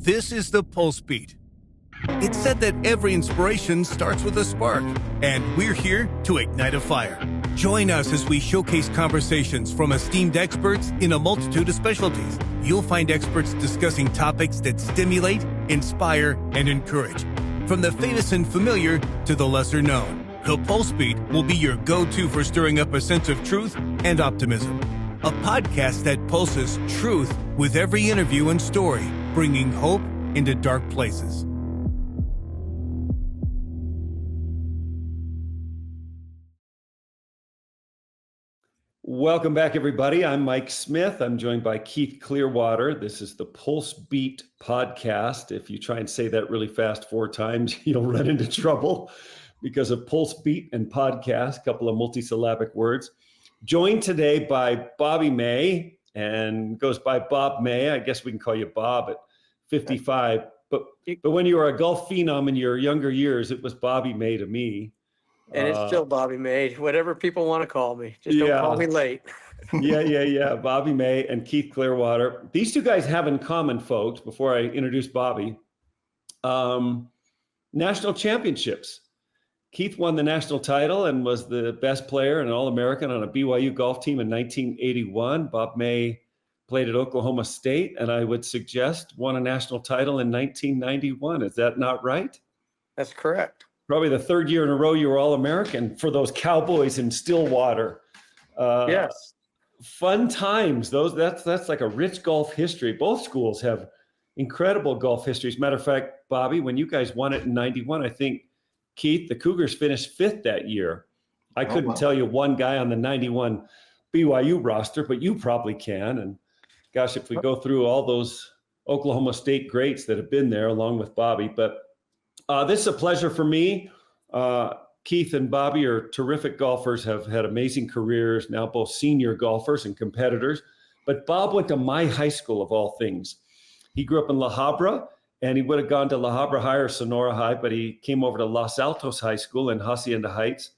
This is the Pulsebeat. It's said that every inspiration starts with a spark, and we're here to ignite a fire. Join us as we showcase conversations from esteemed experts in a multitude of specialties. You'll find experts discussing topics that stimulate, inspire, and encourage. From the famous and familiar to the lesser known, the Pulsebeat will be your go-to for stirring up a sense of truth and optimism. A podcast that pulses truth with every interview and story, bringing hope into dark places. Welcome back, everybody. I'm Mike Smith. I'm joined by Keith Clearwater. This is the Pulsebeat podcast. If you try and say that really fast 4 times, you'll run into trouble because of Pulsebeat and podcast, a couple of multisyllabic words. Joined today by Bobby May, and goes by Bob May. I guess we can call you Bob at 55. But when you were a golf phenom in your younger years, it was Bobby May to me. And it's still Bobby May, whatever people want to call me. Just don't call me late. Yeah. Bobby May and Keith Clearwater. These two guys have in common, folks, before I introduce Bobby, national championships. Keith won the national title and was the best player and All-American on a BYU golf team in 1981. Bob May played at Oklahoma State, and I would suggest won a national title in 1991. Is that not right? That's correct. Probably the 3rd year in a row you were All-American for those Cowboys in Stillwater. Yes. Fun times. That's like a rich golf history. Both schools have incredible golf histories. Matter of fact, Bobby, when you guys won it in 91, I think, Keith, the Cougars finished 5th that year. I couldn't tell you one guy on the 91 BYU roster, but you probably can. And gosh, if we go through all those Oklahoma State greats that have been there along with Bobby, but this is a pleasure for me. Keith and Bobby are terrific golfers, have had amazing careers, now both senior golfers and competitors. But Bob went to my high school, of all things. He grew up in La Habra, and he would have gone to La Habra High or Sonora High, but he came over to Los Altos High School in Hacienda Heights.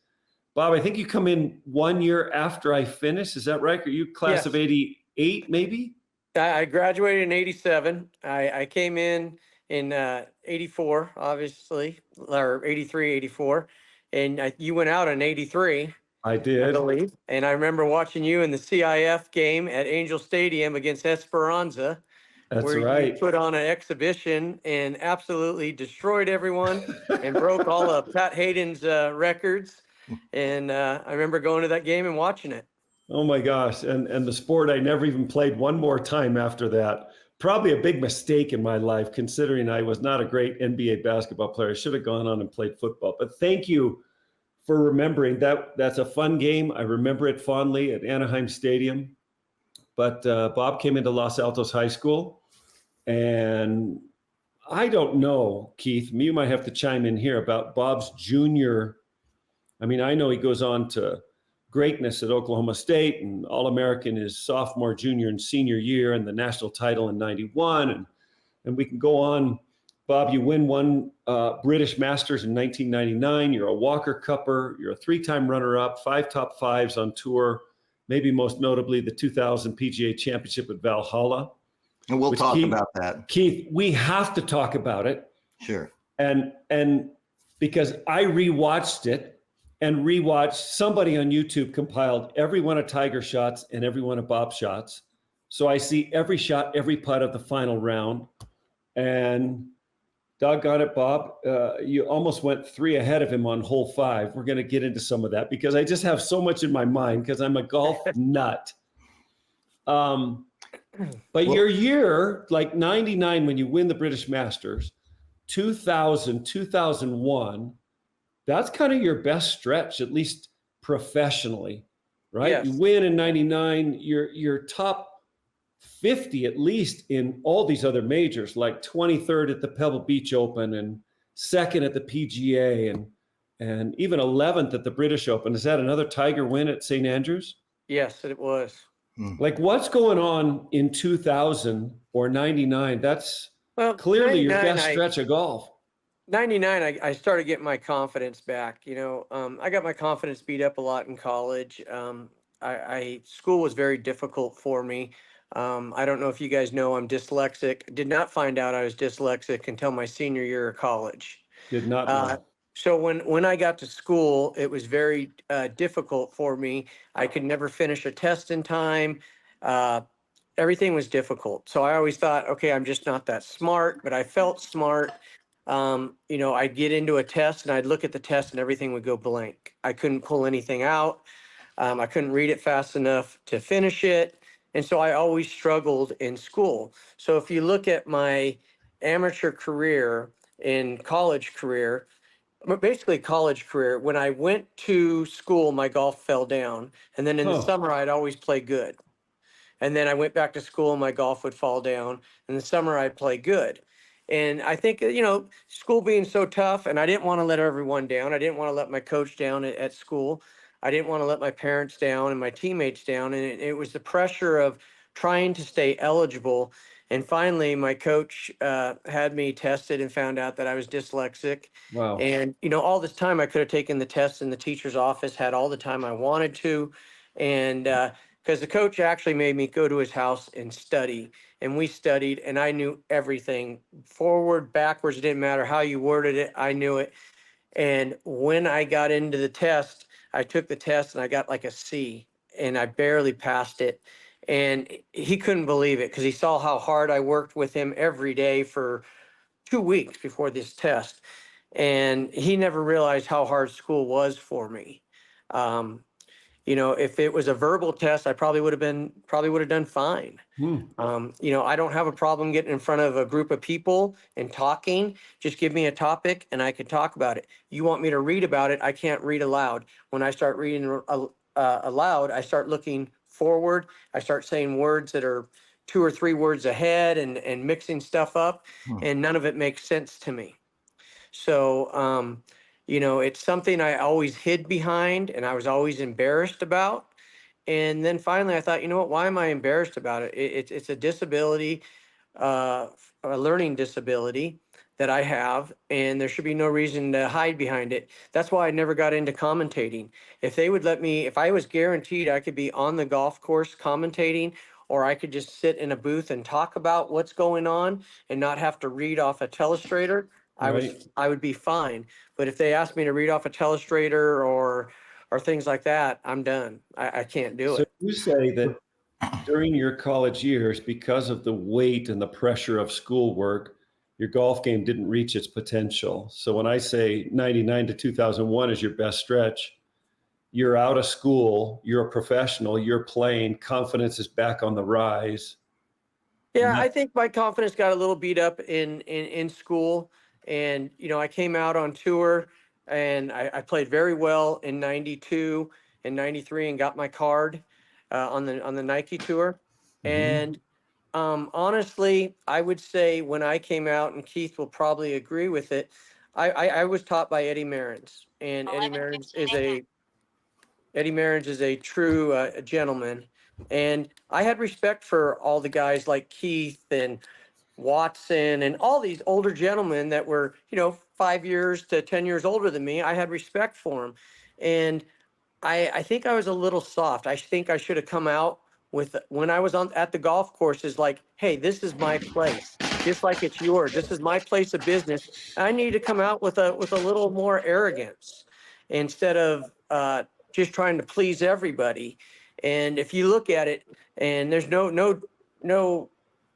Bob, I think you come in 1 year after I finished. Is that right? Are you class of 88, maybe? I graduated in 87. I came in 84, obviously, or 83, 84. And you went out in 83. I did. I believe. And I remember watching you in the CIF game at Angel Stadium against Esperanza. That's where right. You put on an exhibition and absolutely destroyed everyone and broke all of Pat Hayden's records. And I remember going to that game and watching it. Oh my gosh. And the sport, I never even played one more time after that. Probably a big mistake in my life, considering I was not a great NBA basketball player. I should have gone on and played football. But thank you for remembering that. That's a fun game. I remember it fondly at Anaheim Stadium. But Bob came into Los Altos High School. And I don't know, Keith, you might have to chime in here about Bob's junior. I mean, I know he goes on to greatness at Oklahoma State and All-American his sophomore, junior, and senior year, and the national title in 91. And we can go on. Bob, you win one British Masters in 1999. You're a Walker Cupper. You're a 3-time runner-up, 5 top 5s on tour, maybe most notably the 2000 PGA Championship at Valhalla. And we'll talk about that. Keith, we have to talk about it. Sure. And because I rewatched it and rewatched, somebody on YouTube compiled every one of Tiger's shots and every one of Bob's shots. So I see every shot, every putt of the final round. And doggone it, Bob, you almost went 3 ahead of him on hole 5. We're going to get into some of that because I just have so much in my mind because I'm a golf nut. But your year, like 99, when you win the British Masters, 2000, 2001, that's kind of your best stretch, at least professionally, right? Yes. You win in 99, you're top 50 at least in all these other majors, like 23rd at the Pebble Beach Open and 2nd at the PGA and even 11th at the British Open. Is that another Tiger win at St. Andrews? Yes, it was. Like what's going on in 2000 or 99? That's clearly your best stretch of golf. 99, I started getting my confidence back. I got my confidence beat up a lot in college. School was very difficult for me. I don't know if you guys know I'm dyslexic. Did not find out I was dyslexic until my senior year of college. Did not know. So when I got to school, it was very difficult for me. I could never finish a test in time. Everything was difficult. So I always thought, okay, I'm just not that smart, but I felt smart. I'd get into a test and I'd look at the test and everything would go blank. I couldn't pull anything out. I couldn't read it fast enough to finish it. And so I always struggled in school. So if you look at my amateur career and college career, basically college career, when I went to school, my golf fell down. And then in the summer, I'd always play good. And then I went back to school and my golf would fall down. In the summer, I'd play good. And I think, school being so tough, and I didn't want to let everyone down. I didn't want to let my coach down at school. I didn't want to let my parents down and my teammates down. And it was the pressure of trying to stay eligible. And finally, my coach had me tested and found out that I was dyslexic. Wow. And, all this time I could have taken the test in the teacher's office, had all the time I wanted to. And because the coach actually made me go to his house and study. And we studied, and I knew everything, forward, backwards. It didn't matter how you worded it. I knew it. And when I got into the test, I took the test and I got like a C, and I barely passed it. And he couldn't believe it because he saw how hard I worked with him every day for 2 weeks before this test. And he never realized how hard school was for me. If it was a verbal test, I probably would have done fine. I don't have a problem getting in front of a group of people and talking. Just give me a topic and I can talk about it. You want me to read about it? I can't read aloud. When I start reading aloud, I start looking forward. I start saying words that are 2 or 3 words ahead and mixing stuff up, and none of it makes sense to me. So, it's something I always hid behind and I was always embarrassed about. And then finally I thought, what, why am I embarrassed about it? It's a disability, a learning disability that I have, and there should be no reason to hide behind it. That's why I never got into commentating. If they would let me, if I was guaranteed I could be on the golf course commentating, or I could just sit in a booth and talk about what's going on and not have to read off a telestrator, I would be fine. But if they asked me to read off a telestrator or things like that, I'm done. I can't do it. So you say that during your college years, because of the weight and the pressure of schoolwork, your golf game didn't reach its potential. So when I say 99 to 2001 is your best stretch, you're out of school, you're a professional, you're playing, confidence is back on the rise. Yeah, I think my confidence got a little beat up in school. And, I came out on tour and I played very well in 92 and 93 and got my card on the Nike tour. And honestly, I would say when I came out, and Keith will probably agree with it, I was taught by Eddie Mehrens, and Eddie Mehrens is a true gentleman. And I had respect for all the guys like Keith and Watson and all these older gentlemen that were, 5 years to 10 years older than me. I had respect for them. And I think I was a little soft. I think I should have come out with, when I was at the golf course, is like, hey, this is my place, just like it's yours. This is my place of business. I need to come out with a little more arrogance instead of just trying to please everybody. And if you look at it, and there's no,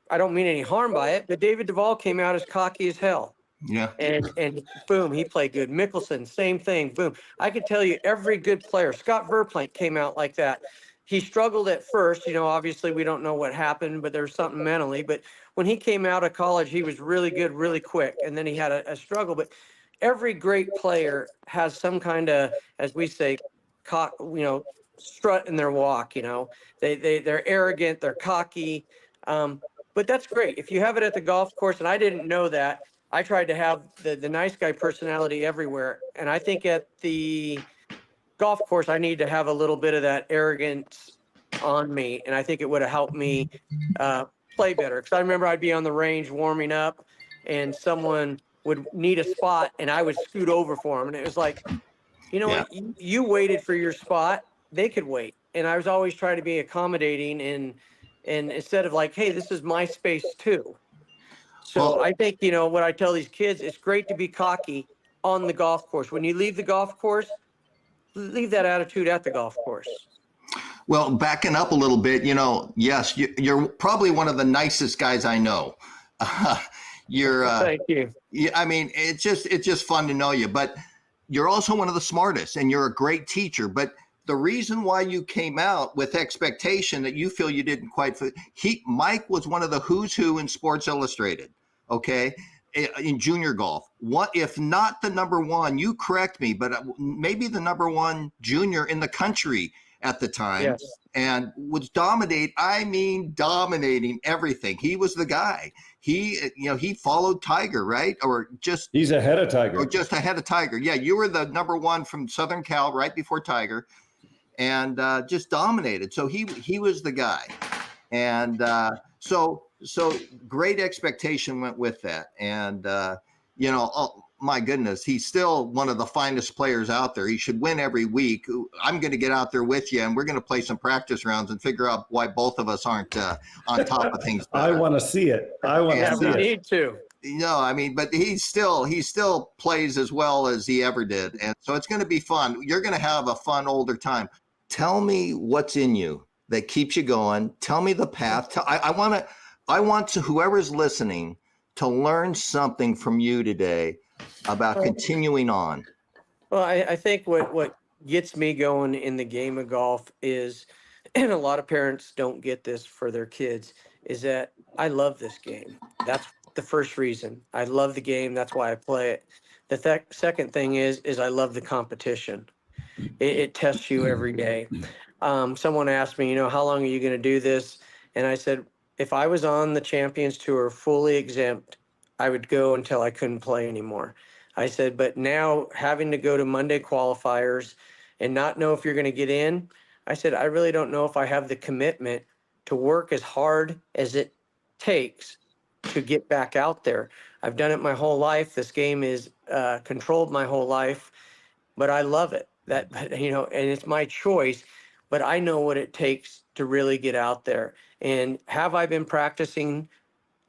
I don't mean any harm by it, but David Duval came out as cocky as hell. Yeah. And boom, he played good. Mickelson, same thing. Boom. I could tell you every good player. Scott Verplank came out like that. He struggled at first. Obviously we don't know what happened, but there's something mentally. But when he came out of college, he was really good, really quick. And then he had a struggle. But every great player has some kind of, as we say, strut in their walk. They're arrogant, they're cocky. But that's great. If you have it at the golf course, and I didn't know that, I tried to have the nice guy personality everywhere. And I think at the golf course, I need to have a little bit of that arrogance on me. And I think it would have helped me play better. Because I remember I'd be on the range warming up and someone would need a spot and I would scoot over for them. And it was like, what? You waited for your spot. They could wait. And I was always trying to be accommodating And instead of like, hey, this is my space too. So I think, what I tell these kids, it's great to be cocky on the golf course. When you leave the golf course, leave that attitude at the golf course. Well, backing up a little bit, yes, you're probably one of the nicest guys I know. Thank you. I mean, it's just fun to know you, but you're also one of the smartest and you're a great teacher. But the reason why you came out with expectation that you feel you didn't quite Mike was one of the who's who in Sports Illustrated, okay, in junior golf. What if not the number one? You correct me, but maybe the number one junior in the country at the time. Yes. And was dominating everything. He was the guy. He followed Tiger, right? Or just he's ahead of Tiger. Or just ahead of Tiger. Yeah, you were the number one from Southern Cal right before Tiger, and just dominated. So he was the guy, and so great expectation went with that, and oh my goodness, he's still one of the finest players out there. He should win every week. I'm going to get out there with you, and we're going to play some practice rounds and figure out why both of us aren't on top of things better. I want to see it. We need to. I mean, but he still plays as well as he ever did, and so it's going to be fun. You're going to have a fun older time. Tell me what's in you that keeps you going. Tell me the path. I want to whoever's listening to learn something from you today about continuing on. Well, I think what gets me going in the game of golf is, and a lot of parents don't get this for their kids, is that I love this game. That's the first reason. I love the game. That's why I play it. The second thing is I love the competition. It tests you every day. Someone asked me, how long are you going to do this? And I said, if I was on the Champions Tour fully exempt, I would go until I couldn't play anymore. I said, but now having to go to Monday qualifiers and not know if you're going to get in, I said, I really don't know if I have the commitment to work as hard as it takes to get back out there. I've done it my whole life. This game is controlled my whole life, but I love it. And it's my choice, but I know what it takes to really get out there. And have I been practicing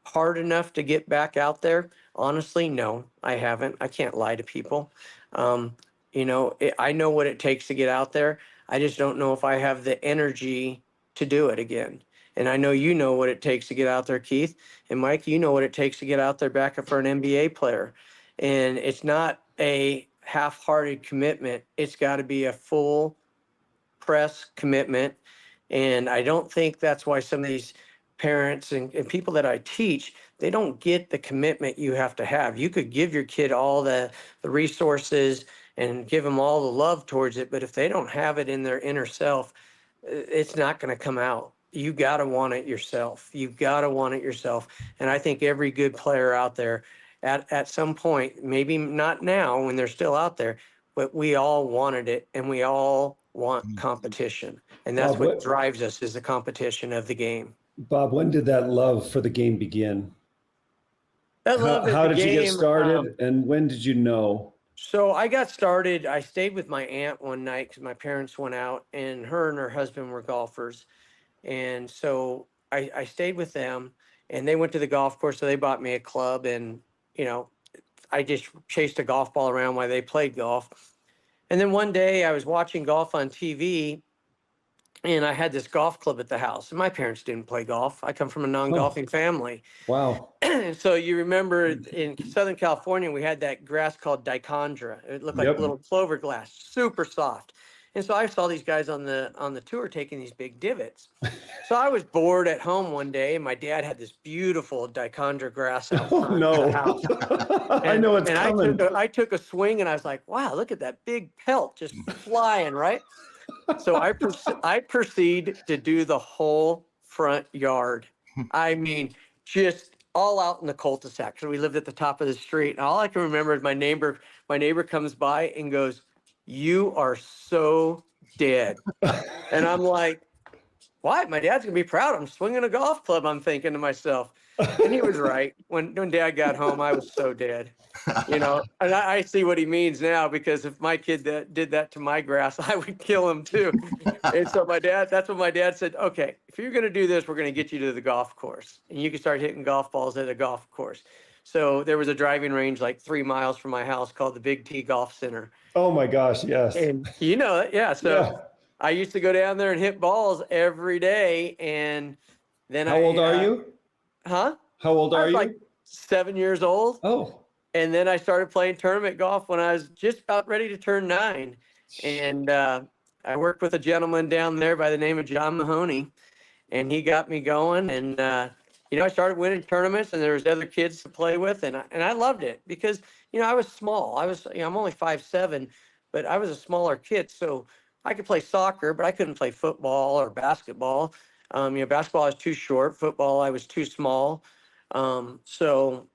hard enough to get back out there? Honestly, no, I haven't. I can't lie to people. I know what it takes to get out there. I just don't know if I have the energy to do it again. And I know you know what it takes to get out there, Keith. And Mike, you know what it takes to get out there back up for an NBA player. And it's not a half-hearted commitment. It's got to be a full press commitment. And I don't think that's why some of these parents and people that I teach, they don't get the commitment you have to have. You could give your kid all the resources and give them all the love towards it, but if they don't have it in their inner self, it's not going to come out. You got to want it yourself. You've got to want it yourself. And I think every good player out there at some point, maybe not now when they're still out there, but we all wanted it, and we all want competition. And that's what drives us, is the competition of the game. Bob, when did that love for the game begin? How did you get started, and when did you know? So I got started, I stayed with my aunt one night because my parents went out, and her husband were golfers. And so I stayed with them, and they went to the golf course, so they bought me a club, and, I just chased a golf ball around while they played golf. And then one day I was watching golf on TV, and I had this golf club at the house. And my parents didn't play golf. I come from a non-golfing family. Wow. So you remember in Southern California, we had that grass called dichondra. It looked like a little clover glass, super soft. And so I saw these guys on the tour taking these big divots. So I was bored at home one day, and my dad had this beautiful dichondra grass out front of the house. I know it's coming. I took a swing, and I was like, wow, look at that big pelt just flying, right? So I proceed to do the whole front yard. I mean, just all out in the cul-de-sac. So we lived at the top of the street. And all I can remember is my neighbor comes by and goes, "You are so dead." And I'm like, "What? My dad's gonna be proud. I'm swinging a golf club," I'm thinking to myself. And he was right. When Dad got home, I was so dead. And I see what he means now, because if my kid did that to my grass, I would kill him too. And so that's what my dad said. Okay, if you're going to do this, we're going to get you to the golf course, and you can start hitting golf balls at a golf course. So there was a driving range like 3 miles from my house called the Big T Golf Center. Oh my gosh, yes. And yeah. So Yeah. I used to go down there and hit balls every day. And then How old are you? Huh? How old I are was you? like 7 years old. Oh. And then I started playing tournament golf when I was just about ready to turn 9. And I worked with a gentleman down there by the name of John Mahoney, and he got me going. And I started winning tournaments, and there was other kids to play with, and I loved it because I was small. I'm only 5'7", but I was a smaller kid, so I could play soccer, but I couldn't play football or basketball. Basketball I was too short. Football I was too small. So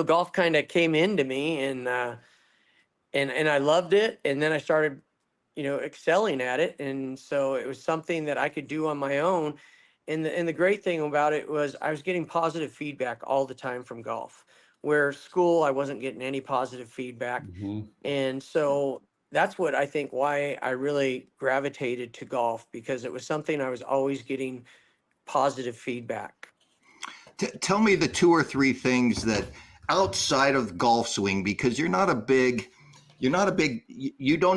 golf kind of came into me, and I loved it. And then I started, excelling at it. And so it was something that I could do on my own. And the great thing about it was I was getting positive feedback all the time from golf, where school, I wasn't getting any positive feedback. Mm-hmm. And so that's what I think why I really gravitated to golf, because it was something I was always getting positive feedback. Tell me the 2 or 3 things that outside of golf swing, because you don't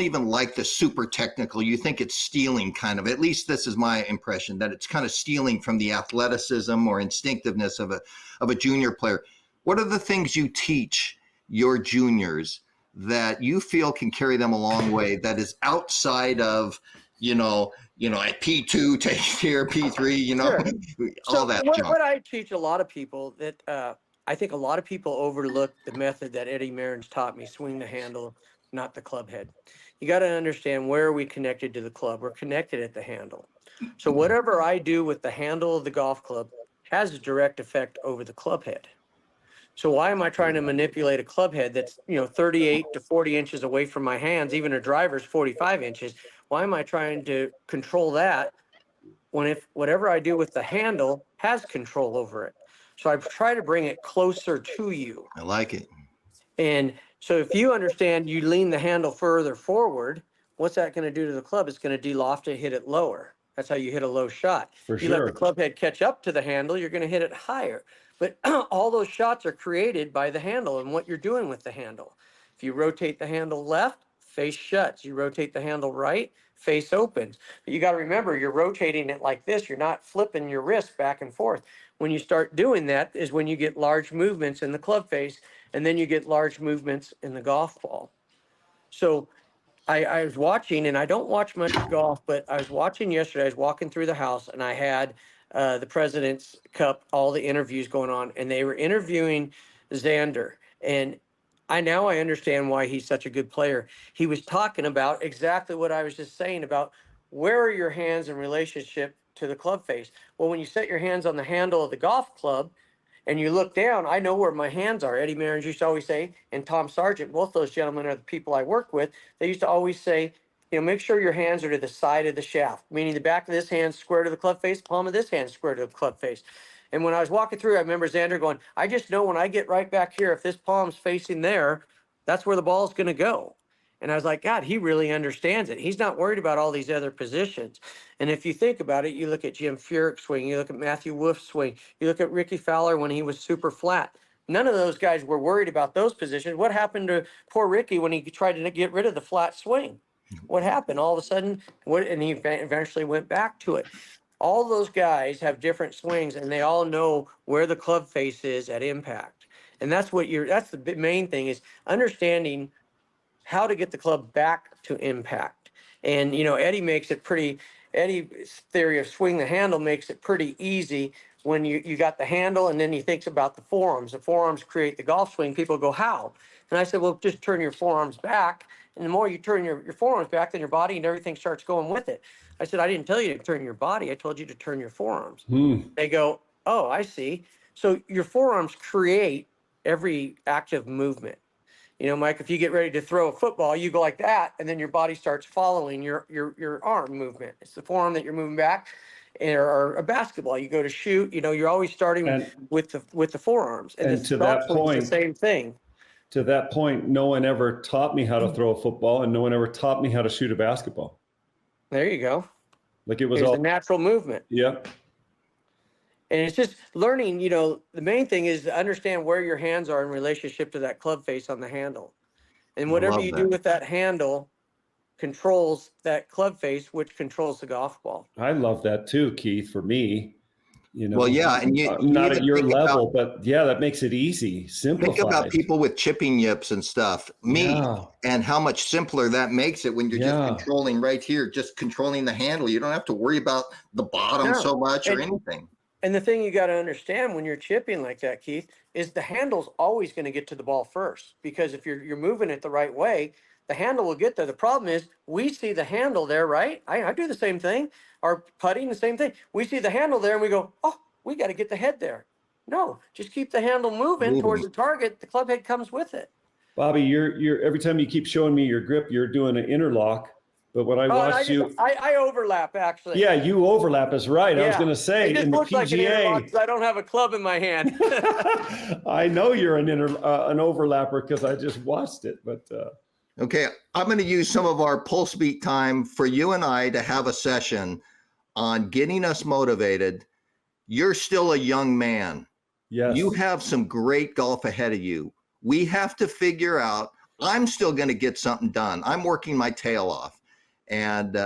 even like the super technical. You think it's stealing kind of, at least this is my impression, that it's kind of stealing from the athleticism or instinctiveness of a junior player. What are the things you teach your juniors that you feel can carry them a long way, that is outside of, a P2 take here, P3, Sure. all that junk? What I teach a lot of people that I think a lot of people overlook the method that Eddie Mehrens taught me: swing the handle, not the club head. You got to understand, where are we connected to the club? We're connected at the handle. So whatever I do with the handle of the golf club has a direct effect over the club head. So why am I trying to manipulate a club head that's 38 to 40 inches away from my hands? Even a driver's 45 inches. Why am I trying to control that when if whatever I do with the handle has control over it? So I try to bring it closer to you. I like it. And so if you understand, you lean the handle further forward, what's that going to do to the club? It's going to de-loft it, hit it lower. That's how you hit a low shot. For If you let sure. the club head catch up to the handle, you're going to hit it higher. But all those shots are created by the handle and what you're doing with the handle. If you rotate the handle left, face shuts. You rotate the handle right, face opens. But you got to remember, you're rotating it like this. You're not flipping your wrist back and forth. When you start doing that is when you get large movements in the club face, and then you get large movements in the golf ball. So I was watching, and I don't watch much golf, but I was watching yesterday. I was walking through the house, and I had the President's Cup, all the interviews going on, and they were interviewing Xander. And I understand why he's such a good player. He was talking about exactly what I was just saying about where are your hands in relationship to the club face. Well, when you set your hands on the handle of the golf club and you look down, I know where my hands are. Eddie Mehrens used to always say, and Tom Sargent, both those gentlemen are the people I work with. They used to always say, make sure your hands are to the side of the shaft, meaning the back of this hand square to the club face, palm of this hand square to the club face. And when I was walking through, I remember Xander going, I just know when I get right back here, if this palm's facing there, that's where the ball's going to go. And I was like, God, he really understands it. He's not worried about all these other positions. And if you think about it, you look at Jim Furyk's swing, you look at Matthew Wolff's swing, you look at Ricky Fowler when he was super flat. None of those guys were worried about those positions. What happened to poor Ricky when he tried to get rid of the flat swing? What happened? All of a sudden, and he eventually went back to it. All those guys have different swings, and they all know where the club face is at impact. And that's the main thing, is understanding how to get the club back to impact. And, Eddie's theory of swing the handle makes it pretty easy when you got the handle, and then he thinks about the forearms. The forearms create the golf swing. People go, how? And I said, well, just turn your forearms back. And the more you turn your forearms back, then your body and everything starts going with it. I said, I didn't tell you to turn your body. I told you to turn your forearms. They go, oh, I see. So your forearms create every active movement. Mike, if you get ready to throw a football, you go like that, and then your body starts following your arm movement. It's the forearm that you're moving back. or a basketball, you go to shoot, you're always starting with the forearms. And to golf that swing's point, the same thing. To that point, no one ever taught me how to throw a football, and no one ever taught me how to shoot a basketball. There you go. Like it was There's all a natural movement. Yep. And it's just learning, the main thing is to understand where your hands are in relationship to that club face on the handle. And whatever you do with that handle controls that club face, which controls the golf ball. I love that too, Keith, for me. Well, yeah, and I'm not at your level, but yeah, that makes it easy, simplified. Think about people with chipping yips and stuff, and how much simpler that makes it when you're just controlling right here, just controlling the handle. You don't have to worry about the bottom so much or anything. And the thing you got to understand when you're chipping like that, Keith, is the handle's always going to get to the ball first, because if you're moving it the right way, the handle will get there. The problem is we see the handle there, right? I do the same thing. Our putting, the same thing. We see the handle there and we go, oh, we got to get the head there. No, just keep the handle moving towards the target. The club head comes with it. Bobby, you're every time you keep showing me your grip, you're doing an interlock. But when I watched I overlap actually. Yeah, you overlap is right. I was going to say it just in the looks PGA, like an interlock 'cause I don't have a club in my hand. I know you're an overlapper because I just watched it. But okay, I'm going to use some of our Pulsebeat time for you and I to have a session on getting us motivated. You're still a young man. Yes. You have some great golf ahead of you. We have to figure out, I'm still going to get something done. I'm working my tail off. And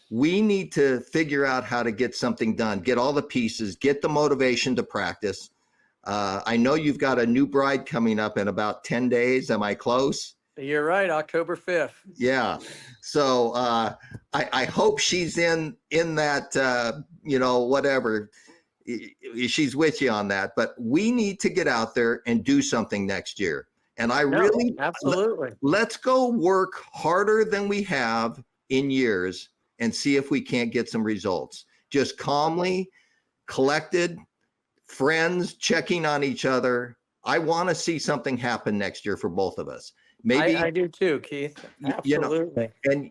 we need to figure out how to get something done, get all the pieces, get the motivation to practice. I know you've got a new bride coming up in about 10 days. Am I close? You're right, October 5th. Yeah. So I hope she's in that, whatever. She's with you on that. But we need to get out there and do something next year. And absolutely. Let's go work harder than we have in years and see if we can't get some results. Just calmly, collected, friends checking on each other. I want to see something happen next year for both of us. Maybe I do too, Keith. Absolutely.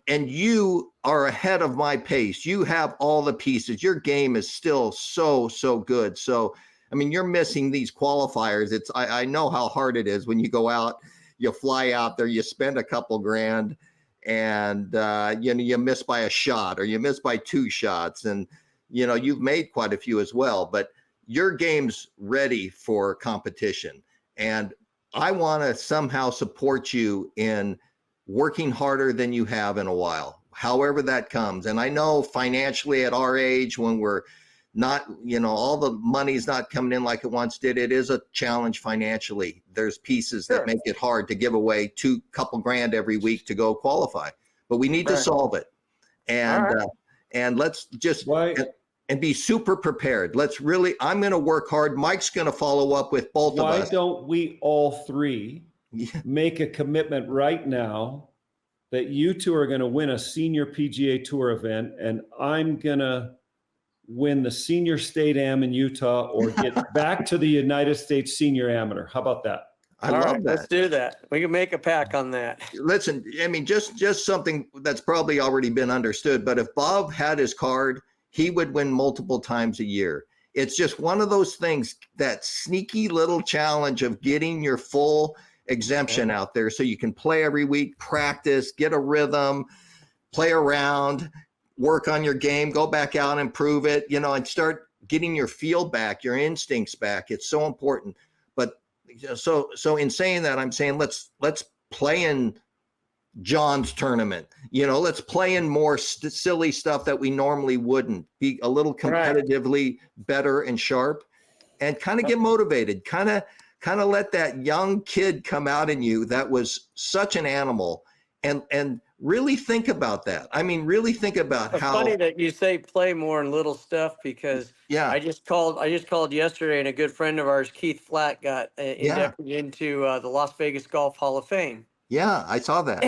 And you are ahead of my pace. You have all the pieces. Your game is still so good. So, I mean, you're missing these qualifiers. I know how hard it is when you go out, you fly out there, you spend a couple grand, and you miss by a shot or you miss by 2 shots, and you've made quite a few as well. But your game's ready for competition, and I want to somehow support you in working harder than you have in a while, however that comes. And I know financially at our age, when we're not, all the money's not coming in like it once did, it is a challenge financially. There's pieces that make it hard to give away couple grand every week to go qualify, but we need to solve it. And let's just and be super prepared. I'm going to work hard. Mike's going to follow up with both of us. Why don't we all three make a commitment right now that you two are going to win a senior PGA Tour event, and I'm going to win the senior state am in Utah, or get back to the United States senior amateur. How about that? I love that. Let's do that. We can make a pack on that. Listen, I mean, just something that's probably already been understood, but if Bob had his card, he would win multiple times a year. It's just one of those things, that sneaky little challenge of getting your full exemption out there so you can play every week, practice, get a rhythm, play around, work on your game, go back out and improve it, and start getting your feel back, your instincts back. It's so important. But so in saying that, I'm saying let's play in John's tournament. Let's play in more silly stuff that we normally wouldn't. Be a little competitively better and sharp, and kind of get motivated. Kind of let that young kid come out in you that was such an animal, and really think about that. I mean, really think about it's how funny that you say play more in little stuff, because I just called yesterday, and a good friend of ours, Keith Flatt, got inducted into the Las Vegas Golf Hall of Fame. Yeah, I saw that.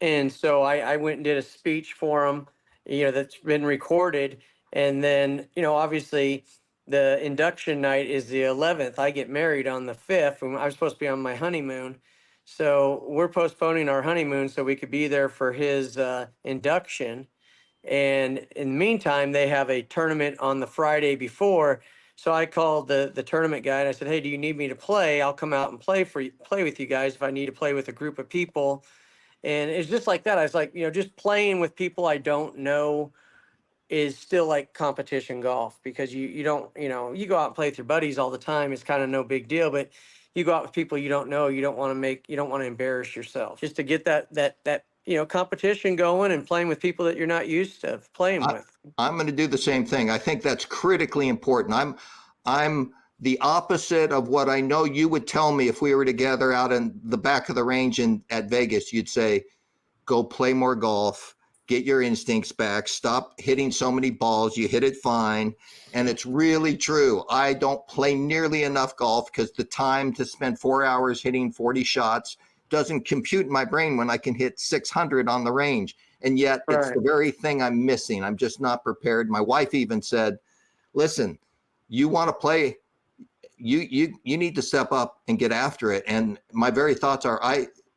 And so I went and did a speech for him, that's been recorded. And then, obviously the induction night is the 11th. I get married on the 5th, and I was supposed to be on my honeymoon. So we're postponing our honeymoon so we could be there for his induction. And in the meantime, they have a tournament on the Friday before. So I called the tournament guy and I said, hey, do you need me to play? I'll come out and play with you guys if I need to play with a group of people. And it's just like that. I was like, just playing with people I don't know is still like competition golf, because you don't, you go out and play with your buddies all the time. It's kind of no big deal, but you go out with people you don't know, you don't want to embarrass yourself, just to get that competition going and playing with people that you're not used to playing with. I'm going to do the same thing. I think that's critically important. I'm the opposite of what I know you would tell me if we were together out in the back of the range at Vegas. You'd say, go play more golf, get your instincts back, stop hitting so many balls, you hit it fine. And it's really true. I don't play nearly enough golf because the time to spend 4 hours hitting 40 shots doesn't compute in my brain when I can hit 600 on the range. And yet it's the very thing I'm missing. I'm just not prepared. My wife even said, listen, you want to play, you need to step up and get after it. And my very thoughts are,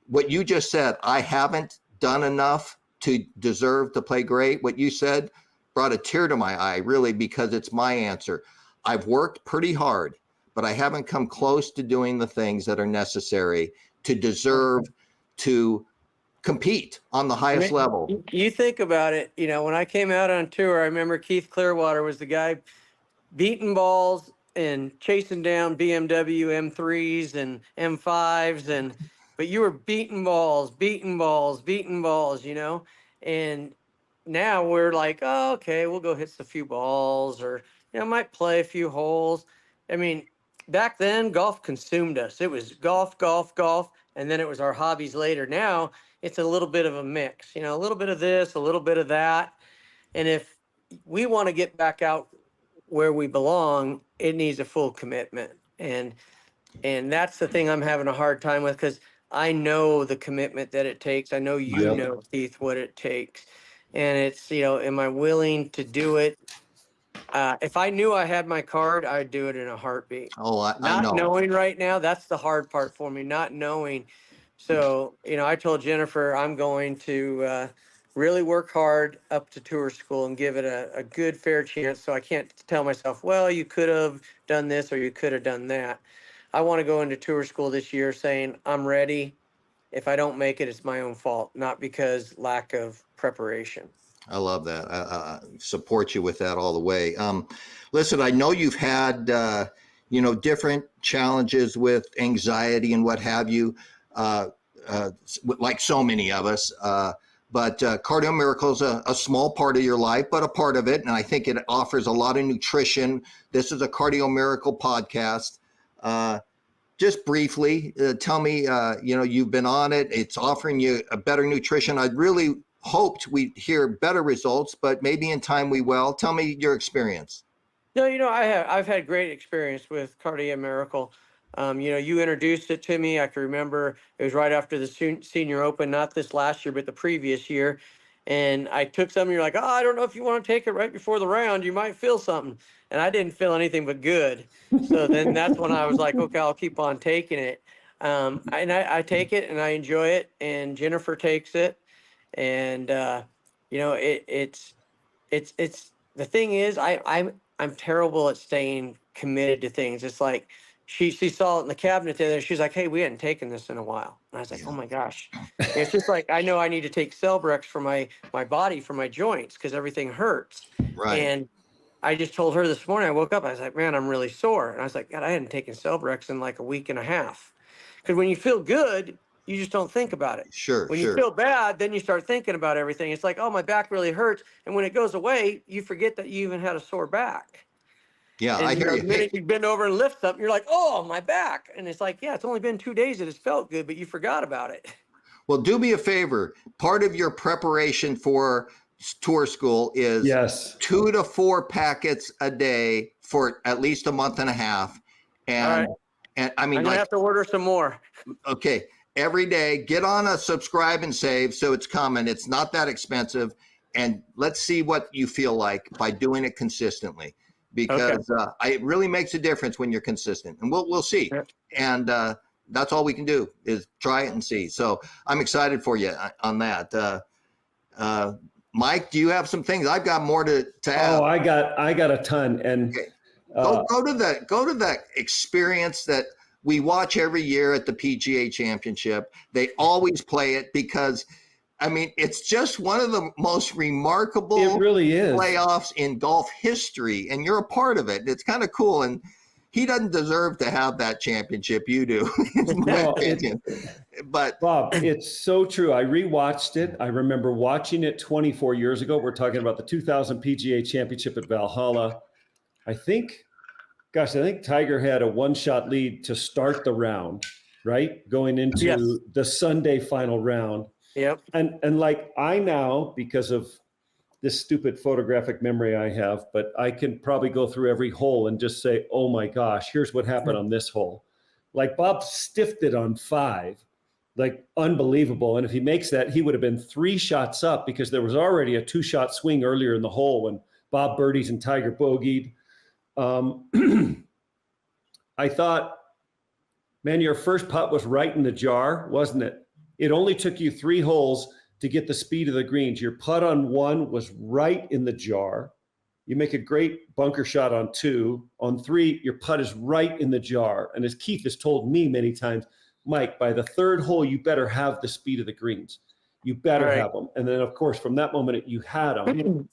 what you just said, I haven't done enough to deserve to play great. What you said brought a tear to my eye, really, because it's my answer. I've worked pretty hard, but I haven't come close to doing the things that are necessary to deserve to compete on the highest level. You think about it, when I came out on tour, I remember Keith Clearwater was the guy beating balls and chasing down BMW M3s and M5s, but you were beating balls, and now we're like, oh, okay, we'll go hit a few balls, or might play a few holes. I mean, back then golf consumed us. It was golf, and then it was our hobbies later. Now it's a little bit of a mix, a little bit of this, a little bit of that. And if we want to get back out where we belong, it needs a full commitment. And that's the thing I'm having a hard time with, because I know the commitment that it takes. I know you know, Keith, what it takes. And it's, am I willing to do it? If I knew I had my card, I'd do it in a heartbeat. Oh, I know. Not knowing right now, that's the hard part for me, not knowing. So, I told Jennifer I'm going to really work hard up to tour school and give it a good, fair chance. So I can't tell myself, well, you could have done this or you could have done that. I want to go into tour school this year saying I'm ready. If I don't make it, it's my own fault, not because lack of preparation. I love that. I support you with that all the way. Listen, I know you've had, different challenges with anxiety and what have you, like so many of us. But Cardio Miracle is a small part of your life, but a part of it. And I think it offers a lot of nutrition. This is a Cardio Miracle podcast. Just briefly, tell me, you've been on it. It's offering you a better nutrition. I'd really hoped we'd hear better results, but maybe in time we will. Tell me your experience. No, I've had great experience with Cardio Miracle. You introduced it to me. I can remember it was right after the Senior Open, not this last year, but the previous year. And I took some, and you're like, oh, I don't know if you want to take it right before the round. You might feel something. And I didn't feel anything but good. So then that's when I was like, okay, I'll keep on taking it. And I take it and I enjoy it. And Jennifer takes it. And, it's the thing is, I'm terrible at staying committed to things. It's like, she saw it in the cabinet there. She's like, hey, we hadn't taken this in a while. And I was like, oh my gosh. It's just like, I know I need to take Celebrex for my body, for my joints, because everything hurts. Right. And I just told her this morning, I woke up, I was like, man, I'm really sore. And I was like, God, I hadn't taken Celebrex in like a week and a half. Because when you feel good, you just don't think about it. Sure. When you feel bad, then you start thinking about everything. It's like, oh, my back really hurts. And when it goes away, you forget that you even had a sore back. Yeah, And I hear you. The minute you bend over and lift something, you're like, oh, my back. And it's like, yeah, it's only been 2 days that it's felt good, but you forgot about it. Well, do me a favor. Part of your preparation for tour school is 2 to 4 packets a day for at least a month and a half. And, and I mean, I'm going to have to order some more. Okay. Every day, get on a subscribe and save. So it's coming. It's not that expensive. And let's see what you feel like by doing it consistently, because it really makes a difference when you're consistent, and we'll see. Yeah. And that's all we can do is try it and see. So I'm excited for you on that. Mike, do you have some things? I've got more to add. Oh, I got a ton. And Okay. Go to the experience that we watch every year at the PGA Championship. They always play it because, I mean, it's just one of the most remarkable it really is playoffs in golf history, and you're a part of it. It's kind of cool, and he doesn't deserve to have that championship. You do, in my opinion. But Bob, it's so true. I rewatched it. I remember watching it 24 years ago. We're talking about the 2000 PGA Championship at Valhalla. I think Tiger had a one-shot lead to start the round, right? Going into the Sunday final round. Yep. And like I now, because of this stupid photographic memory I have, but I can probably go through every hole and just say, oh my gosh, here's what happened on this hole. Like Bob stiffed it on 5, like unbelievable. And if he makes that, he would have been 3 shots up because there was already a 2-shot swing earlier in the hole when Bob birdies and Tiger bogeyed. I thought, man, your first putt was right in the jar, wasn't it? It only took you 3 holes to get the speed of the greens. Your putt on 1 was right in the jar. You make a great bunker shot on 2. On 3, your putt is right in the jar. And as Keith has told me many times, Mike, by the 3rd hole, you better have the speed of the greens. You better have them. And then, of course, from that moment, you had them.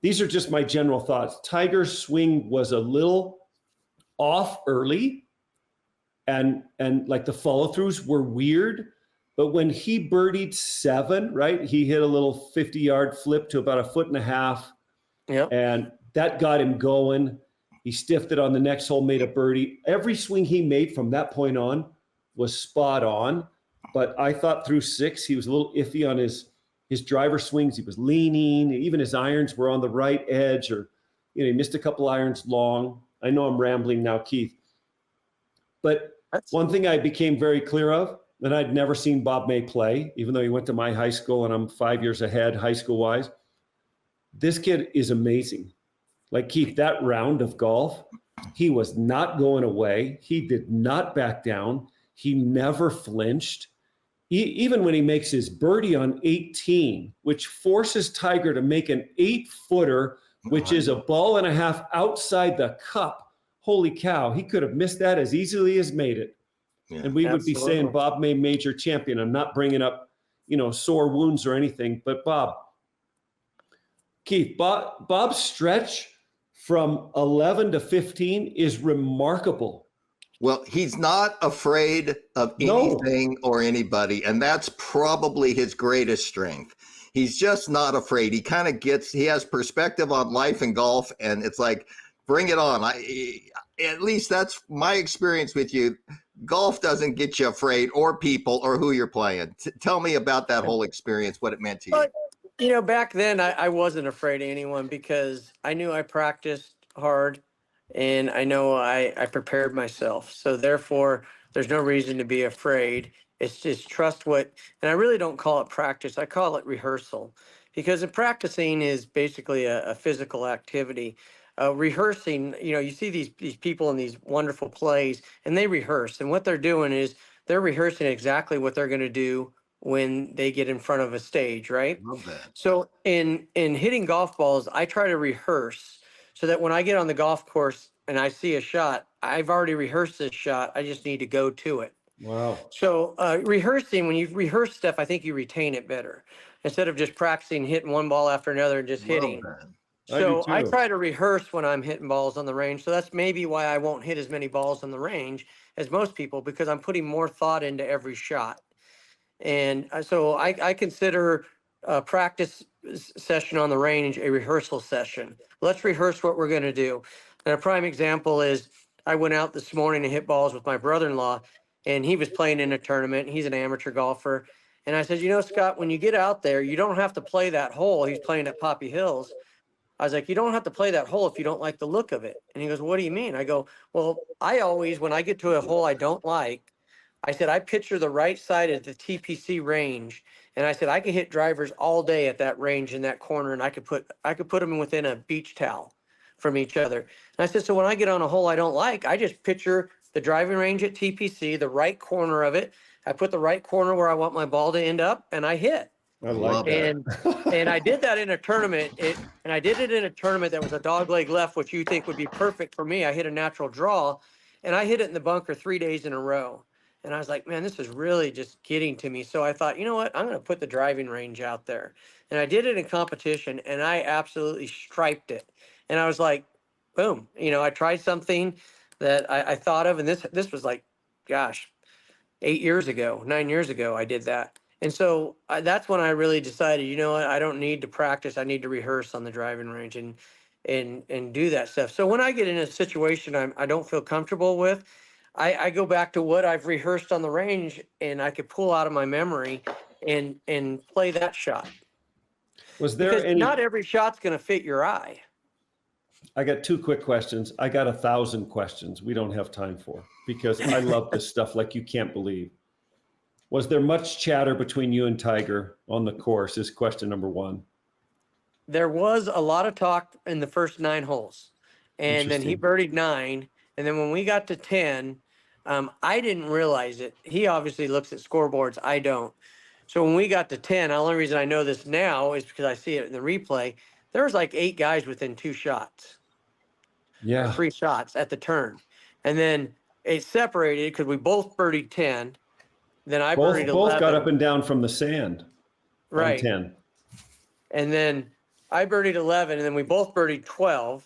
These are just my general thoughts. Tiger's swing was a little off early, and like the follow-throughs were weird. But when he birdied 7, right, he hit a little 50-yard flip to about 1.5 feet. Yep. And that got him going. He stiffed it on the next hole, made a birdie. Every swing he made from that point on was spot on. But I thought through 6, he was a little iffy on his driver swings. He was leaning. Even his irons were on the right edge, or he missed a couple irons long. I know I'm rambling now, Keith. But one thing I became very clear of, and I'd never seen Bob May play, even though he went to my high school and I'm 5 years ahead high school-wise. This kid is amazing. Like Keith, that round of golf, he was not going away. He did not back down. He never flinched. Even when he makes his birdie on 18, which forces Tiger to make an 8-footer, which is a ball and a half outside the cup. Holy cow, he could have missed that as easily as made it. Yeah, and we would be saying Bob May major champion. I'm not bringing up, sore wounds or anything, but Keith, Bob's stretch from 11 to 15 is remarkable. Well, he's not afraid of anything or anybody, and that's probably his greatest strength. He's just not afraid. He kind of he has perspective on life and golf, and it's like, bring it on. At least that's my experience with you. Golf doesn't get you afraid, or people, or who you're playing. Tell me about that whole experience, what it meant to you. Back then I wasn't afraid of anyone because I knew I practiced hard. And I know I prepared myself. So therefore, there's no reason to be afraid. It's just trust and I really don't call it practice. I call it rehearsal, because practicing is basically a physical activity. Rehearsing, you see these people in these wonderful plays, and they rehearse. And what they're doing is they're rehearsing exactly what they're going to do when they get in front of a stage, right? Love that. So in hitting golf balls, I try to rehearse, so that when I get on the golf course and I see a shot, I've already rehearsed this shot. I just need to go to it. Wow. So rehearsing, when you rehearse stuff, I think you retain it better instead of just practicing hitting one ball after another and just hitting. So I try to rehearse when I'm hitting balls on the range. So that's maybe why I won't hit as many balls on the range as most people, because I'm putting more thought into every shot. And so I consider a practice session on the range a rehearsal session. Let's rehearse what we're going to do. And a prime example is I went out this morning and hit balls with my brother-in-law, and he was playing in a tournament. He's an amateur golfer. And I said, Scott, when you get out there, you don't have to play that hole. He's playing at Poppy Hills. I was like, you don't have to play that hole if you don't like the look of it. And he goes, what do you mean? I go, well, I always, when I get to a hole I don't like, I said, I picture the right side of the TPC range. And I said, I could hit drivers all day at that range in that corner, and I could put them within a beach towel from each other. And I said, so when I get on a hole I don't like, I just picture the driving range at TPC, the right corner of it. I put the right corner where I want my ball to end up, and I hit. I like that. And I did that in a tournament. And I did it in a tournament that was a dog leg left, which you think would be perfect for me. I hit a natural draw, and I hit it in the bunker 3 days in a row. And I was like, man, this is really just getting to me. So I thought, you know what? I'm going to put the driving range out there. And I did it in competition, and I absolutely striped it. And I was like, boom. I tried something that I thought of, and this was like, gosh, 8 years ago, 9 years ago, I did that. And so that's when I really decided, you know what, I don't need to practice. I need to rehearse on the driving range and do that stuff. So when I get in a situation I don't feel comfortable with, I go back to what I've rehearsed on the range, and I could pull out of my memory and play that shot. Was there Because any? not every shot's going to fit your eye. I got 2 quick questions. I got 1,000 questions we don't have time for, because I love this stuff like you can't believe. Was there much chatter between you and Tiger on the course is question number 1. There was a lot of talk in the first 9 holes, and then he birdied 9. And then when we got to 10, I didn't realize it. He obviously looks at scoreboards. I don't. So when we got to 10, the only reason I know this now is because I see it in the replay. There was like 8 guys within 2 shots. Yeah. Or 3 shots at the turn. And then it separated because we both birdied 10. Then I birdied 11. Both got up and down from the sand. Right. On 10. And then I birdied 11, and then we both birdied 12,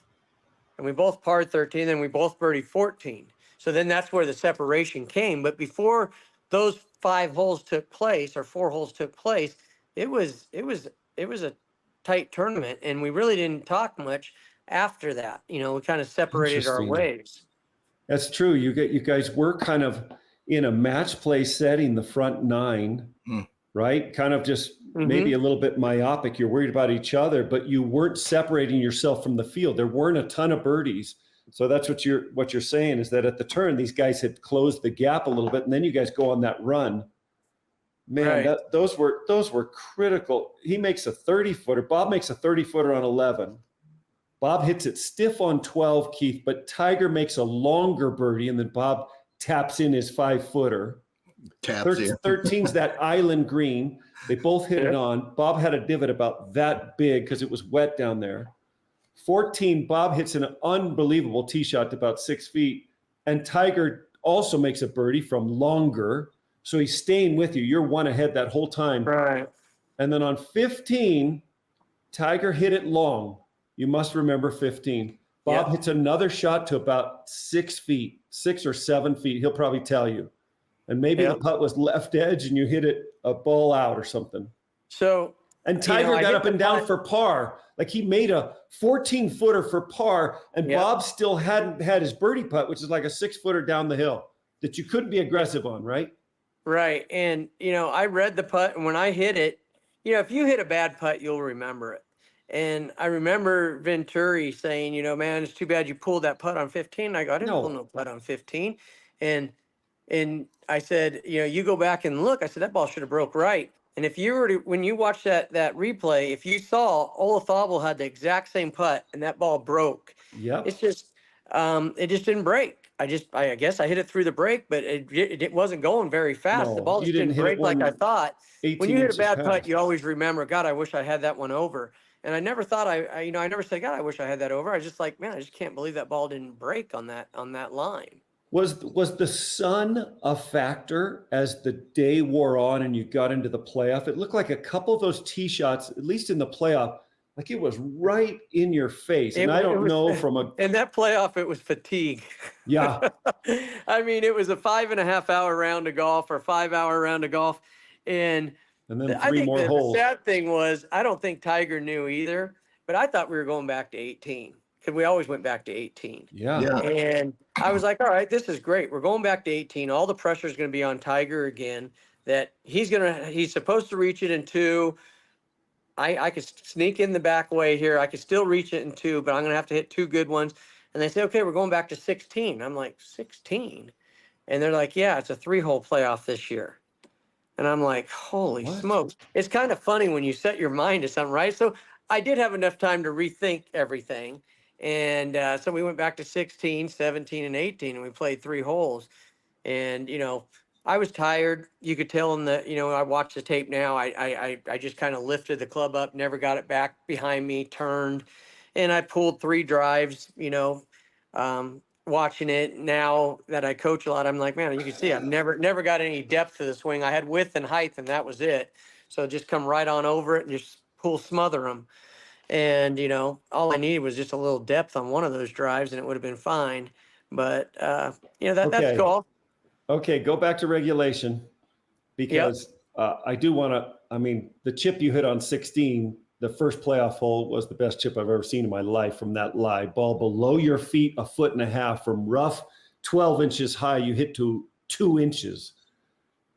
and we both parred 13, and then we both birdied 14. So then that's where the separation came. But before those 5 holes took place, or 4 holes took place, it was a tight tournament, and we really didn't talk much after that. We kind of separated our ways. That's true. You guys were kind of in a match play setting, the front 9, right? Kind of just maybe a little bit myopic. You're worried about each other, but you weren't separating yourself from the field. There weren't a ton of birdies. So that's what you're saying, is that at the turn, these guys had closed the gap a little bit, and then you guys go on that run. Man, right. those were critical. He makes a 30-footer. Bob makes a 30-footer on 11. Bob hits it stiff on 12, Keith, but Tiger makes a longer birdie, and then Bob taps in his 5-footer. 13's that island green. They both hit it on. Bob had a divot about that big because it was wet down there. 14, Bob hits an unbelievable tee shot to about 6 feet, and Tiger also makes a birdie from longer. So he's staying with you. You're 1 ahead that whole time. Right. And then on 15, Tiger hit it long. You must remember 15. Bob hits another shot to about 6 feet, 6 or 7 feet. He'll probably tell you. And maybe the putt was left edge and you hit it a ball out or something. And Tiger got up and down for par. Like he made a 14-footer for par, and Bob still hadn't had his birdie putt, which is like a 6-footer down the hill that you couldn't be aggressive on, right? Right. And, I read the putt, and when I hit it, if you hit a bad putt, you'll remember it. And I remember Venturi saying, man, it's too bad you pulled that putt on 15. I go, I didn't pull no putt on 15. And I said, you go back and look. I said, that ball should have broke right. And if you were to, when you watch that replay, if you saw Olafable had the exact same putt and that ball broke. Yeah. It's just, it just didn't break. I guess I hit it through the break, but it wasn't going very fast. No, the ball just didn't break like I thought. When you hit a bad putt, you always remember, God, I wish I had that one over. And I never thought I never said, God, I wish I had that over. I was just like, man, I just can't believe that ball didn't break on that line. Was the sun a factor as the day wore on and you got into the playoff? It looked like a couple of those tee shots, at least in the playoff, like it was right in your face. And I don't know from a... In that playoff, it was fatigue. Yeah. I mean, it was a 5.5-hour round of golf or 5-hour round of golf. And then 3 more holes. The sad thing was, I don't think Tiger knew either, but I thought we were going back to 18 because we always went back to 18. Yeah. And I was like, all right, this is great. We're going back to 18. All the pressure is going to be on Tiger again, that he's supposed to reach it in 2. I could sneak in the back way here. I could still reach it in 2, but I'm going to have to hit 2 good ones. And they say, okay, we're going back to 16. I'm like, 16? And they're like, yeah, it's a 3-hole playoff this year. And I'm like, holy smokes. It's kind of funny when you set your mind to something, right? So I did have enough time to rethink everything. And so we went back to 16, 17, and 18, and we played 3 holes. And, I was tired. You could tell in the, I watched the tape now. I just kind of lifted the club up, never got it back behind me, turned, and I pulled 3 drives, watching it now that I coach a lot. I'm like, man, you can see I've never got any depth to the swing. I had width and height, and that was it. So just come right on over it and just smother them. And, all I needed was just a little depth on one of those drives and it would have been fine. But, that's Okay. golf. Okay, go back to regulation because I do want to, the chip you hit on 16, the first playoff hole was the best chip I've ever seen in my life from that lie. Ball below your feet, 1.5 feet from rough, 12 inches high, you hit to 2 inches.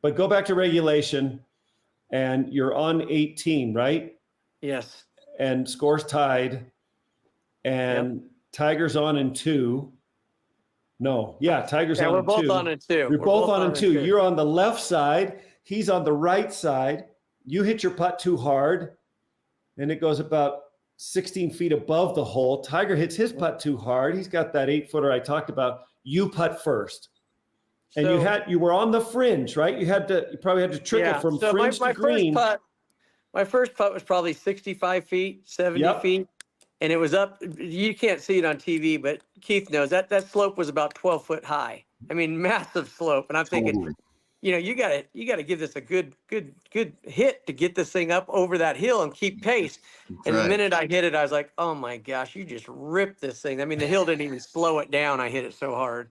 But go back to regulation and you're on 18, right? Yes. And scores tied and Tiger's on in 2. No, Tiger's on we're in both 2. on it too. You're both on in 2. You're on the left side. He's on the right side. You hit your putt too hard, and it goes about 16 feet above the hole. Tiger hits his putt too hard. He's got that 8-footer I talked about. You putt first, and you were on the fringe, right? You probably had to trickle from fringe to green. My first putt was probably 65 feet, 70 feet. And it was up, you can't see it on TV, but Keith knows that slope was about 12 foot high. I mean, massive slope. And I'm thinking, you gotta give this a good hit to get this thing up over that hill and keep pace. And the minute I hit it, I was like, oh my gosh, you just ripped this thing. I mean, the hill didn't even slow it down. I hit it so hard.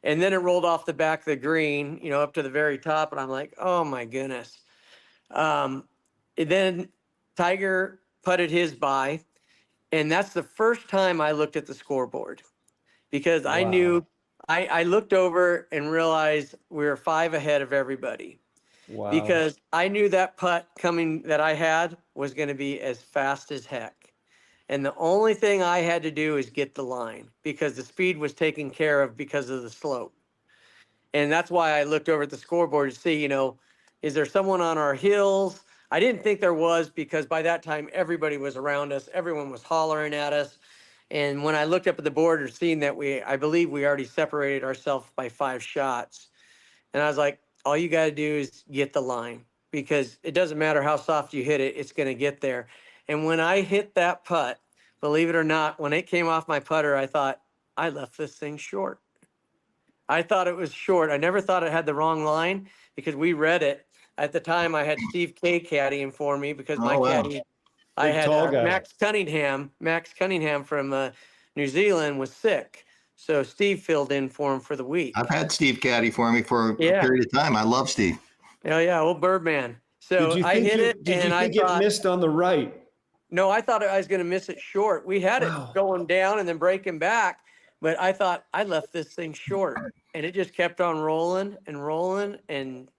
And then it rolled off the back of the green, up to the very top. And I'm like, oh my goodness. And then Tiger putted his by. And that's the first time I looked at the scoreboard because I knew I looked over and realized we were 5 ahead of everybody. Wow. Because I knew that putt coming that I had was going to be as fast as heck. And the only thing I had to do is get the line because the speed was taken care of because of the slope. And that's why I looked over at the scoreboard to see, is there someone on our hills? I didn't think there was because by that time, everybody was around us. Everyone was hollering at us. And when I looked up at the board and seen that I believe we already separated ourselves by 5 shots. And I was like, all you got to do is get the line because it doesn't matter how soft you hit it, it's going to get there. And when I hit that putt, believe it or not, when it came off my putter, I thought, I left this thing short. I thought it was short. I never thought it had the wrong line because we read it. At the time, I had Steve K caddying for me because caddy, I had Max Cunningham from New Zealand was sick. So Steve filled in for him for the week. I've had Steve caddy for me for a period of time. I love Steve. Oh, yeah, old Birdman. So I hit it, and I thought it missed on the right? No, I thought I was going to miss it short. We had it going down and then breaking back, but I thought I left this thing short, and it just kept on rolling, and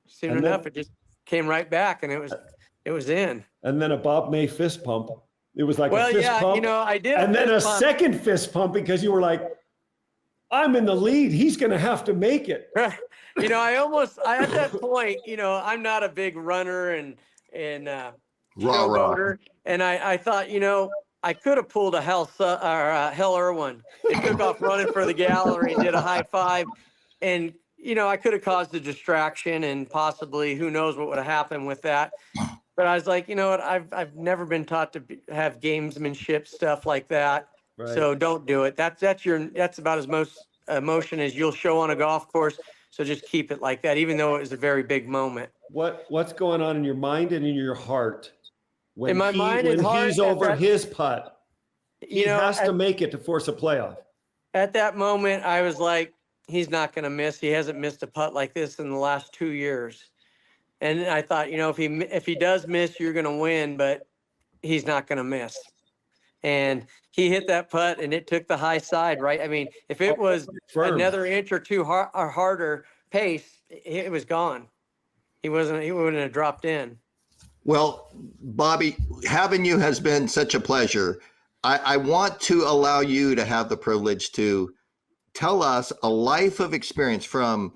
soon enough, it just came right back, and it was in. And then a Bob May fist pump. It was like a fist pump. I did. And then a second fist pump because you were like, I'm in the lead. He's going to have to make it. I at that point, I'm not a big runner and showboater. And I thought, I could have pulled a Hell Irwin. It took off running for the gallery and did a high five. And, I could have caused a distraction and possibly who knows what would have happened with that. But I was like, you know what? I've never been taught to have gamesmanship stuff like that. Right. So don't do it. That's about as most emotion as you'll show on a golf course. So just keep it like that, even though it was a very big moment. What's going on in your mind and in your heart when he's over his putt? He has to make it to force a playoff. At that moment, I was like, he's not going to miss. He hasn't missed a putt like this in the last 2 years. And I thought, if he does miss, you're going to win, but he's not going to miss. And he hit that putt, and it took the high side, right? I mean, if it was another inch or two harder pace, it was gone. He wouldn't have dropped in. Well, Bobby, having you has been such a pleasure. I want to allow you to have the privilege to tell us a life of experience from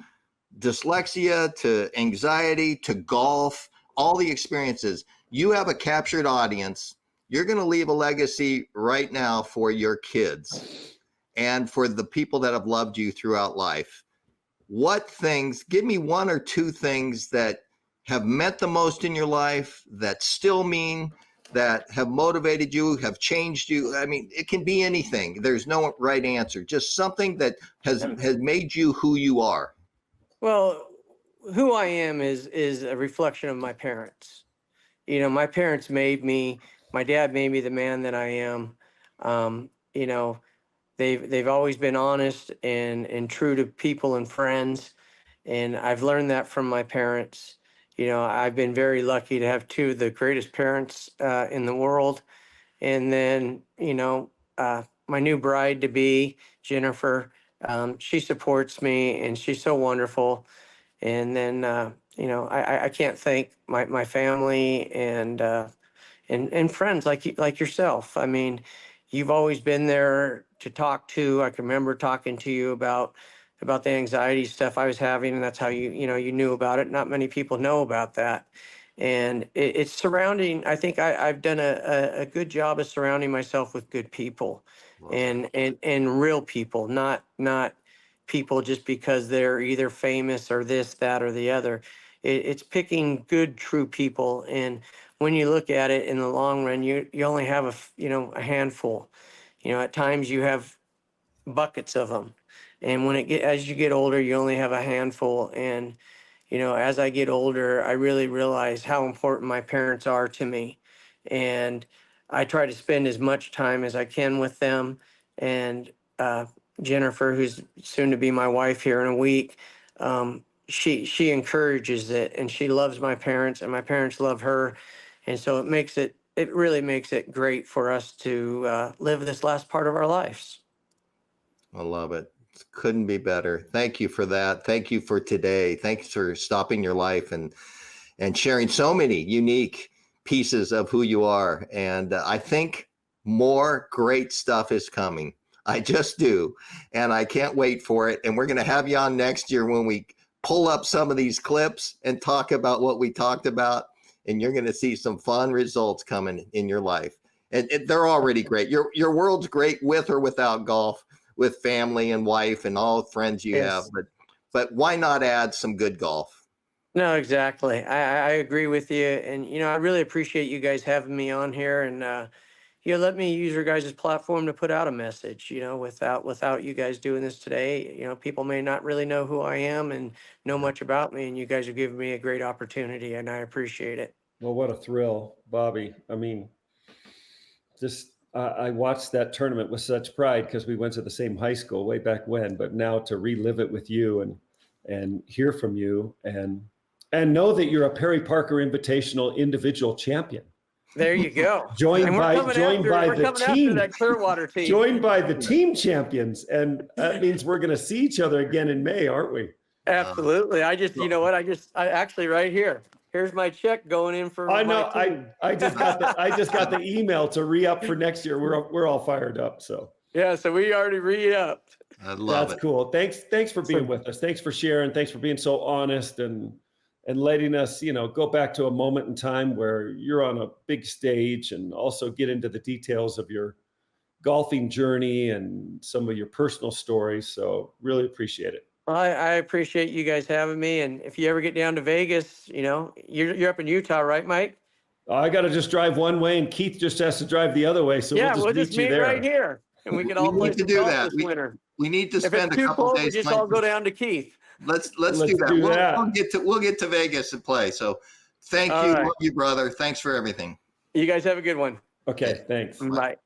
dyslexia to anxiety to golf, all the experiences. You have a captured audience. You're going to leave a legacy right now for your kids and for the people that have loved you throughout life. what things, give me one or two things that have meant the most in your life, that still mean, that have motivated you, have changed you. I mean, it can be anything. There's no right answer. Just something that has made you who you are. Well, who I am is a reflection of my parents. You know, my parents made me, my dad made me the man that I am. You know, they've always been honest and true to people and friends. And I've learned that from my parents. You know, I've been very lucky to have two of the greatest parents in the world. And then, you know, my new bride to be, Jennifer, she supports me and she's so wonderful. And then, you know, I can't thank my family and friends like yourself. I mean, you've always been there to talk to. I can remember talking to you about the anxiety stuff I was having, and that's how you knew about it. Not many people know about that. And it's surrounding, I think I've done a good job of surrounding myself with good people and real people, not people just because they're either famous or this, that, or the other. It's picking good, true people. And when you look at it in the long run, you only have a handful. You know, at times you have buckets of them. And as you get older, you only have a handful. And, you know, as I get older, I really realize how important my parents are to me. And I try to spend as much time as I can with them. And Jennifer, who's soon to be my wife here in a week, she encourages it, and she loves my parents, and my parents love her. And so it really makes it great for us to live this last part of our lives. I love it. Couldn't be better. Thank you for that. Thank you for today. Thanks for stopping your life and sharing so many unique pieces of who you are. And I think more great stuff is coming. I just do. And I can't wait for it. And we're going to have you on next year when we pull up some of these clips and talk about what we talked about. And you're going to see some fun results coming in your life. And they're already great. Your world's great with or without golf, with family and wife and all the friends you have. But why not add some good golf? No, exactly. I agree with you. And, you know, I really appreciate you guys having me on here. And, let me use your guys' platform to put out a message. You know, without you guys doing this today, you know, people may not really know who I am and know much about me. And you guys are giving me a great opportunity, and I appreciate it. Well, what a thrill, Bobby. I mean, just I watched that tournament with such pride because we went to the same high school way back when, but now to relive it with you and hear from you and know that you're a Perry Parker Invitational individual champion. There you go. Joined by the team. That Clearwater team. Joined by the team champions. And that means we're going to see each other again in May, aren't we? Absolutely. You know what? I actually right here. Here's my check going in for. I know. I just got the email to re-up for next year. We're all fired up. So yeah. So we already re-upped. I love it. That's cool. Thanks for being with us. Thanks for sharing. Thanks for being so honest and letting us, go back to a moment in time where you're on a big stage and also get into the details of your golfing journey and some of your personal stories. So really appreciate it. Well, I appreciate you guys having me. And if you ever get down to Vegas, you're up in Utah, right, Mike? I got to just drive one way and Keith just has to drive the other way. So we'll just meet you there. Right here. And we can all play some golf this winter. We need to spend a couple days. We just all go down to Keith. Let's do that. We'll get to Vegas and play. So thank you. Love you, brother. Thanks for everything. You guys have a good one. Okay. Thanks. Bye.